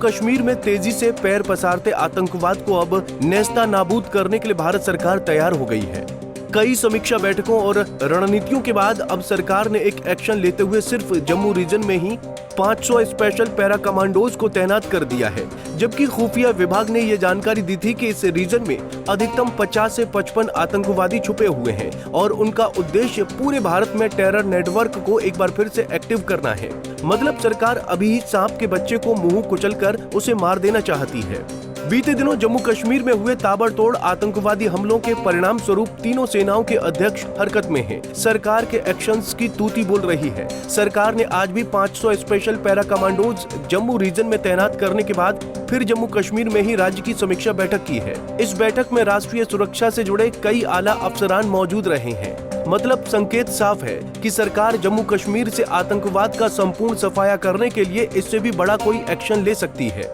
कश्मीर में तेजी से पैर पसारते आतंकवाद को अब नेस्ता नाबूद करने के लिए भारत सरकार तैयार हो गई है। कई समीक्षा बैठकों और रणनीतियों के बाद अब सरकार ने एक एक्शन लेते हुए सिर्फ जम्मू रीजन में ही 500 स्पेशल पैरा कमांडोज को तैनात कर दिया है, जबकि खुफिया विभाग ने ये जानकारी दी थी कि इस रीजन में अधिकतम 50 से 55 आतंकवादी छुपे हुए हैं और उनका उद्देश्य पूरे भारत में टेरर नेटवर्क को एक बार फिर से एक्टिव करना है। मतलब सरकार अभी ही सांप के बच्चे को मुंह कुचलकर उसे मार देना चाहती है। बीते दिनों जम्मू कश्मीर में हुए ताबड़तोड़ आतंकवादी हमलों के परिणाम स्वरूप तीनों सेनाओं के अध्यक्ष हरकत में हैं। सरकार के एक्शंस की तूती बोल रही है। सरकार ने आज भी 500 special para commandos Jammu region में तैनात करने के बाद फिर जम्मू कश्मीर में ही राज्य की समीक्षा बैठक की है। इस बैठक में राष्ट्रीय सुरक्षा से जुड़े कई आला अफसरान मौजूद रहे हैं। मतलब संकेत साफ है कि सरकार जम्मू कश्मीर से आतंकवाद का संपूर्ण सफाया करने के लिए इससे भी बड़ा कोई एक्शन ले सकती है।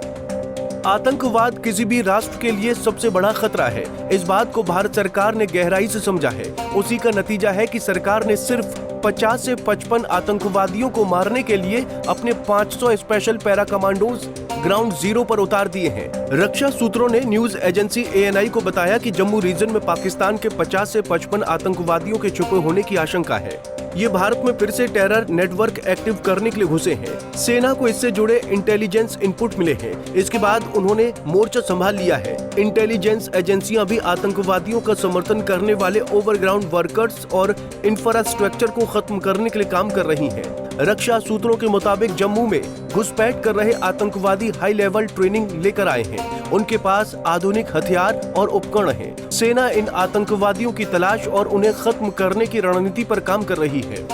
आतंकवाद किसी भी राष्ट्र के लिए सबसे बड़ा खतरा है। इस बात को भारत सरकार ने गहराई से समझा है। उसी का नतीजा है कि सरकार ने सिर्फ 50 से 55 आतंकवादियों को मारने के लिए अपने 500 special para commandos ground zero पर उतार दिए हैं। रक्षा सूत्रों ने न्यूज एजेंसी ANI को बताया कि जम्मू रीजन में पाकिस्तान के 50 से 55 आतंकवादियों के छुपे होने की आशंका है। ये भारत में फिर से टेरर नेटवर्क एक्टिव करने के लिए घुसे हैं। सेना को इससे जुड़े इंटेलिजेंस इनपुट मिले हैं। इसके बाद उन्होंने मोर्चा संभाल लिया है। इंटेलिजेंस एजेंसियां भी आतंकवादियों का समर्थन करने वाले ओवरग्राउंड वर्कर्स और इंफ्रास्ट्रक्चर को खत्म करने के लिए काम कर रही हैं। रक्षा सूत्रों के मुताबिक जम्मू में घुसपैठ कर रहे आतंकवादी हाई लेवल ट्रेनिंग लेकर आए हैं। उनके पास आधुनिक हथियार और उपकरण हैं। सेना इन आतंकवादियों की तलाश और उन्हें खत्म करने की रणनीति पर काम कर रही है।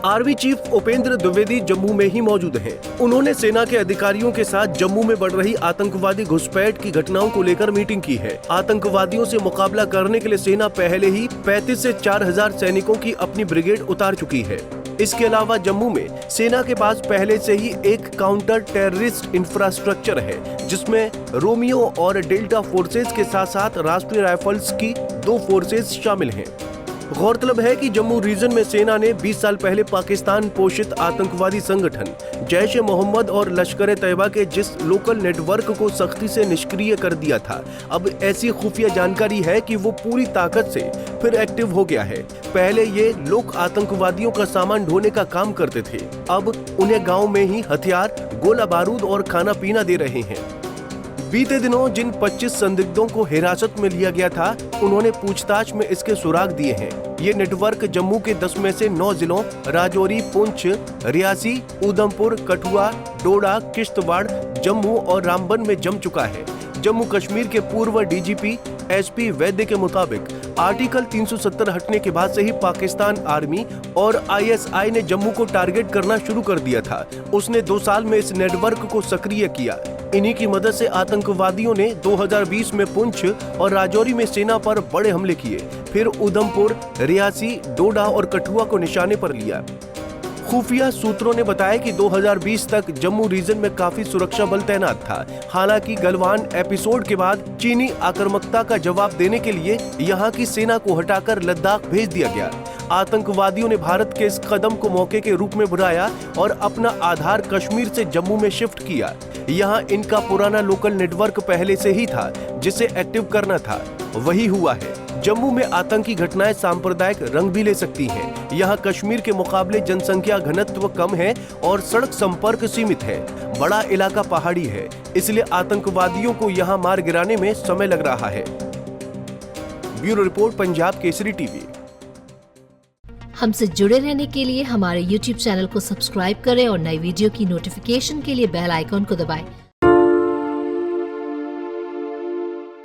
आर्मी चीफ उपेंद्र द्विवेदी जम्मू में ही मौजूद हैं। उन्होंने सेना के अधिकारियों के साथ जम्मू में बढ़ रही आतंकवादी घुसपैठ की घटनाओं को लेकर मीटिंग की है। आतंकवादियों से मुकाबला करने के लिए सेना पहले ही 35 से 4000 सैनिकों की अपनी ब्रिगेड उतार चुकी है। इसके अलावा जम्मू में सेना के पास पहले से ही एक काउंटर टेररिस्ट इंफ्रास्ट्रक्चर है, जिसमें रोमियो और डेल्टा फोर्सेज के साथ साथ राष्ट्रीय राइफल्स की 2 फोर्सेज शामिल हैं। गौरतलब है कि जम्मू रीजन में सेना ने 20 साल पहले पाकिस्तान पोषित आतंकवादी संगठन जैश-ए-मोहम्मद और लश्कर-ए-तैयबा के जिस लोकल नेटवर्क को सख्ती से निष्क्रिय कर दिया था, अब ऐसी खुफिया जानकारी है कि वो पूरी ताकत से फिर एक्टिव हो गया है। पहले ये लोग आतंकवादियों का सामान ढोने का काम करते थे, अब उन्हें गाँव में ही हथियार, गोला बारूद और खाना पीना दे रहे हैं। बीते दिनों जिन 25 संदिग्धों को हिरासत में लिया गया था, उन्होंने पूछताछ में इसके सुराग दिए हैं। ये नेटवर्क जम्मू के 10 में से 9 जिलों राजौरी, पुंछ, रियासी, उधमपुर, कठुआ, डोडा, किश्तवाड़, जम्मू और रामबन में जम चुका है। जम्मू कश्मीर के पूर्व DGP SP वैद्य के मुताबिक आर्टिकल 370 हटने के बाद से ही पाकिस्तान आर्मी और ISI ने जम्मू को टारगेट करना शुरू कर दिया था। उसने 2 साल में इस नेटवर्क को सक्रिय किया। इन्हीं की मदद से आतंकवादियों ने 2020 में पुंछ और राजौरी में सेना पर बड़े हमले किए, फिर उधमपुर, रियासी, डोडा और कठुआ को निशाने पर लिया। खुफिया सूत्रों ने बताया कि 2020 तक जम्मू रीजन में काफी सुरक्षा बल तैनात था। हालांकि गलवान एपिसोड के बाद चीनी आक्रामकता का जवाब देने के लिए यहां की सेना को हटाकर लद्दाख भेज दिया गया। आतंकवादियों ने भारत के इस कदम को मौके के रूप में बुलाया और अपना आधार कश्मीर से जम्मू में शिफ्ट किया। यहाँ इनका पुराना लोकल नेटवर्क पहले से ही था, जिसे एक्टिव करना था। वही हुआ है। जम्मू में आतंकी घटनाएं सांप्रदायिक रंग भी ले सकती हैं। यहाँ कश्मीर के मुकाबले जनसंख्या घनत्व कम है और सड़क संपर्क सीमित है। बड़ा इलाका पहाड़ी है, इसलिए आतंकवादियों को यहाँ मार गिराने में समय लग रहा है। Bureau report, Punjab Kesari TV. हमसे जुड़े रहने के लिए हमारे YouTube चैनल को सब्सक्राइब करें और नई वीडियो की नोटिफिकेशन के लिए बेल आइकॉन को दबाएं।